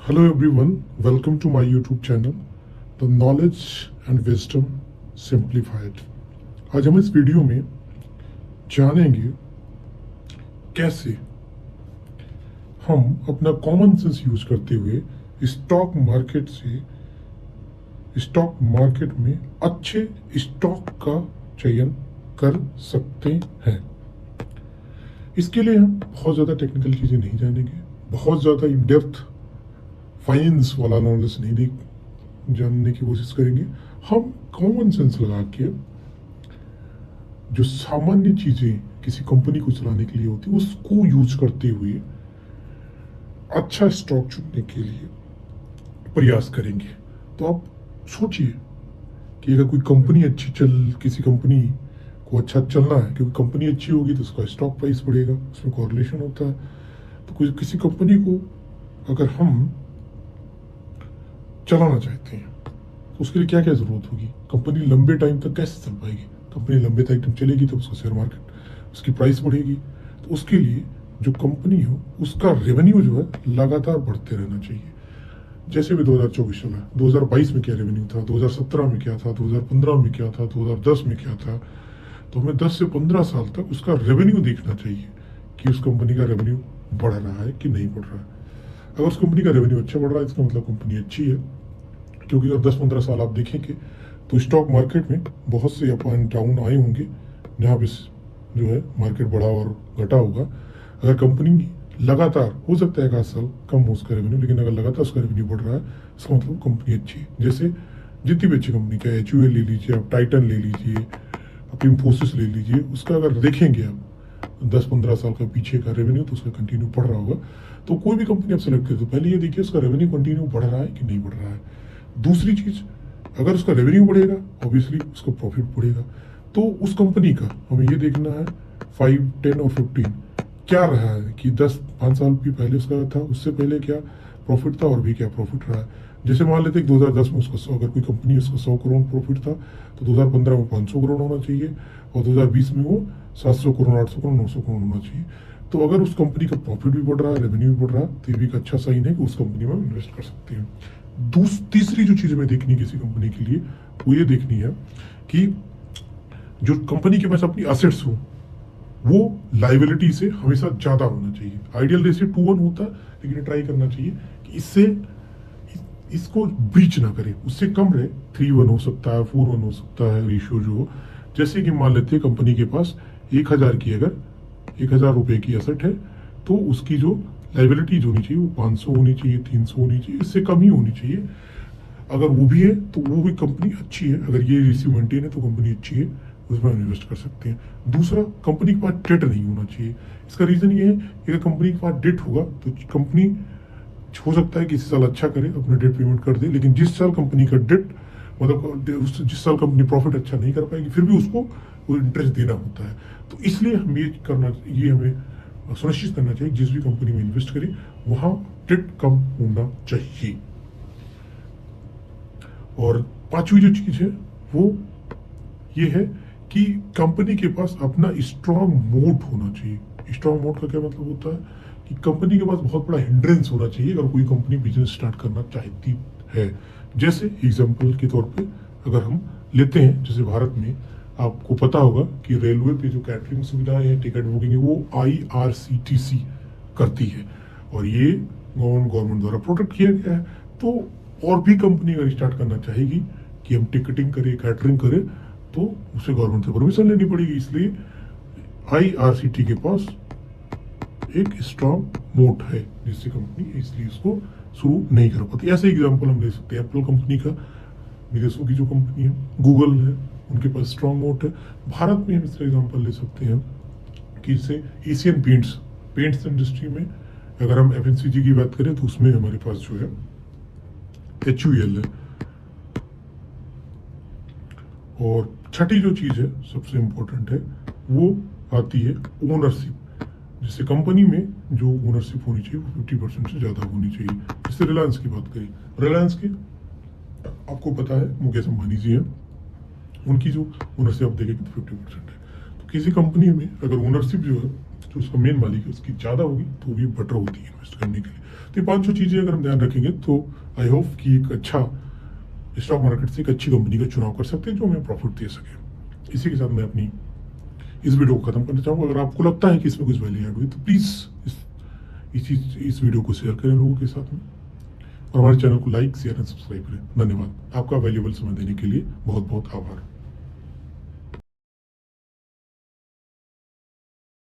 Hello everyone, welcome to my YouTube channel, The Knowledge and Wisdom Simplified। आज हम इस video में जानेंगे कैसे हम अपना कॉमन सेंस यूज करते हुए स्टॉक मार्केट में अच्छे स्टॉक का चयन कर सकते हैं। इसके लिए हम बहुत ज़्यादा टेक्निकल चीज़ें नहीं जानेंगे, बहुत ज़्यादा इन डेप्थ फाइनेंस वाला नॉलेज नहीं जानने की कोशिश करेंगे। हम कॉमन सेंस लगा के जो सामान्य चीज़ें किसी कंपनी को चलाने के लिए होती है उसको यूज करते हुए अच्छा स्टॉक चुनने के लिए प्रयास करेंगे। तो आप सोचिए कि अगर कोई कंपनी किसी कंपनी को अच्छा चलना है, क्योंकि कंपनी अच्छी होगी तो उसका स्टॉक प्राइस बढ़ेगा, उसमें कॉरिलेशन होता है। तो किसी कंपनी को अगर हम चलाना चाहते हैं तो उसके लिए क्या क्या जरूरत होगी, कंपनी लंबे टाइम तक कैसे चल पाएगी। कंपनी लंबे टाइम तक चलेगी तो उसका शेयर मार्केट उसकी प्राइस बढ़ेगी। तो उसके लिए जो कंपनी हो उसका रेवेन्यू जो है लगातार बढ़ते रहना चाहिए। जैसे भी 2024 चला, 2022 में क्या रेवेन्यू था, 2017 में क्या था, 2015 में क्या था, 2010 में क्या था। तो हमें 10 से 15 साल तक उसका रेवेन्यू देखना चाहिए कि उस कंपनी का रेवेन्यू बढ़ रहा है कि नहीं बढ़ रहा है। अगर उस कंपनी का रेवेन्यू अच्छा बढ़ रहा है इसका मतलब कंपनी अच्छी है, क्योंकि अगर 10-15 साल आप देखेंगे तो स्टॉक मार्केट में बहुत से अप एंड डाउन आए होंगे, जहाँ पे जो है मार्केट बढ़ा और घटा होगा। अगर कंपनी लगातार, हो सकता है एक आध साल कम हो उसका रेवेन्यू, लेकिन अगर लगातार उसका रेवेन्यू बढ़ रहा है इसका मतलब कंपनी अच्छी है। जैसे जितनी भी अच्छी कंपनी, चाहे HUL ले लीजिए, आप टाइटन ले लीजिए, आप इंफोसिस ले लीजिए, उसका अगर देखेंगे आप 10-15 साल का पीछे का रेवेन्यू तो उसका कंटिन्यू बढ़ रहा होगा। तो कोई भी कंपनी आप सेलेक्ट करें तो पहले ये देखिए उसका रेवेन्यू कंटिन्यू बढ़ रहा है कि नहीं बढ़ रहा है। दूसरी चीज, अगर उसका रेवेन्यू बढ़ेगा ऑब्वियसली उसका प्रॉफिट बढ़ेगा। तो उस कंपनी का हमें ये देखना है 5, 10 और 15 क्या रहा है, कि 10-5 साल भी पहले उसका था, उससे पहले क्या प्रॉफिट था और भी क्या प्रॉफिट रहा है। जैसे मान लेते 2010 में उसका 100, अगर कोई कंपनी उसका 100 करोड़ प्रॉफिट था तो 2015 में 500 करोड़ होना चाहिए और 2020 में वो 700 करोड़, 800 करोड़, 900 करोड़ होना चाहिए। तो अगर उस कंपनी का प्रॉफिट भी बढ़ रहा है, रेवेन्यू भी बढ़ रहा है, तो ये भी एक अच्छा साइन है कि उस कंपनी में इन्वेस्ट कर सकते हैं। तीसरी जो चीज हमें देखनी है किसी कंपनी के लिए, वो ये देखनी है कि जो कंपनी के पास अपनी असेट्स हो वो लाइबिलिटी से हमेशा ज्यादा होना चाहिए। आइडियल रेशियो 2:1 होता है, लेकिन ट्राई करना चाहिए कि इसको ब्रीच ना करे, उससे कम रहे। 3:1 हो सकता है, 4:1 हो सकता है रेशियो जो। जैसे कि मान लेते हैं कंपनी के पास 1000 की, अगर 1000 रुपए की एसेट है तो उसकी जो लाइबिलिटीज होनी चाहिए वो 500 होनी चाहिए, 300 होनी चाहिए, इससे कम ही होनी चाहिए। अगर वो भी है तो वो भी कंपनी अच्छी है। अगर ये रेशियो मेंटेन है तो कंपनी अच्छी है, उसमें हम इन्वेस्ट कर सकते हैं। दूसरा, कंपनी के पास डेट नहीं होना चाहिए। इसका रीजन ये है कि अगर कंपनी के पास डेट होगा तो कंपनी हो सकता है कि इस साल अच्छा करे, अपना डेट पेमेंट कर दे, लेकिन जिस साल कंपनी का डेट मतलब जिस साल कंपनी प्रॉफिट अच्छा नहीं कर पाएगी फिर भी उसको वो इंटरेस्ट देना होता है। तो इसलिए हम ये हमें सुनिश्चित करना चाहिए जिस भी कंपनी में इन्वेस्ट करें वहां डेट कम होना चाहिए। और पांचवी जो चीज है वो ये है कि कंपनी के पास अपना स्ट्रॉन्ग मोट होना चाहिए। स्ट्रॉन्ग मोट का क्या मतलब होता है कि कंपनी के पास बहुत बड़ा हिंड्रेंस होना चाहिए अगर कोई कंपनी बिजनेस स्टार्ट करना चाहती है। जैसे एग्जांपल के तौर पे अगर हम लेते हैं, जैसे भारत में आपको पता होगा कि रेलवे पे जो कैटरिंग सुविधाएं हैं, टिकट बुकिंग है, वो IRCTC करती है और ये गवर्नमेंट द्वारा प्रोटेक्ट किया गया है। तो और भी कंपनी अगर स्टार्ट करना चाहेगी कि हम टिकटिंग करें, कैटरिंग करें, तो उसे गवर्नमेंट से परमिशन लेनी पड़ेगी। इसलिए IRCTC के पास एक स्ट्रॉन्ग मोट है जिससे कंपनी इसलिए इसको शुरू नहीं कर पाती। ऐसे एग्जांपल हम ले सकते हैं एप्पल कंपनी का, विदेशों की जो कंपनी है, गूगल है, उनके पास स्ट्रॉन्ग मोट है। भारत में हम इसका एग्जांपल ले सकते हैं कि जैसे एशियन पेंट्स इंडस्ट्री में अगर हम FMCG की बात करें तो उसमें हमारे पास जो है HUL है। और छठी जो चीज है सबसे इंपॉर्टेंट है वो आती है ओनरशिप। जैसे कंपनी में जो ओनरशिप होनी चाहिए वो 50% से ज्यादा होनी चाहिए। जैसे रिलायंस की बात करें, रिलायंस के आपको पता है मुकेश अंबानी जी हैं, उनकी जो ओनरशिप आप देखेंगे तो 50% है। तो किसी कंपनी में अगर ओनरशिप जो है जो उसका मेन मालिक है उसकी ज्यादा होगी तो भी बेटर होती है इन्वेस्ट करने के लिए। तो ये 500 चीज़ें अगर हम ध्यान रखेंगे तो आई होप कि एक अच्छा स्टॉक मार्केट से एक अच्छी कंपनी का चुनाव कर सकते हैं जो हमें प्रॉफिट दे सके। इसी के साथ मैं अपनी इस वीडियो को खत्म करना चाहूँगा। अगर आपको लगता है कि इसमें कुछ वैल्यू ऐड हुई तो प्लीज़ इस वीडियो को शेयर करें लोगों के साथ में, और हमारे चैनल को लाइक शेयर एंड सब्सक्राइब करें। धन्यवाद। आपका वैल्यूएबल समय देने के लिए बहुत बहुत आभार।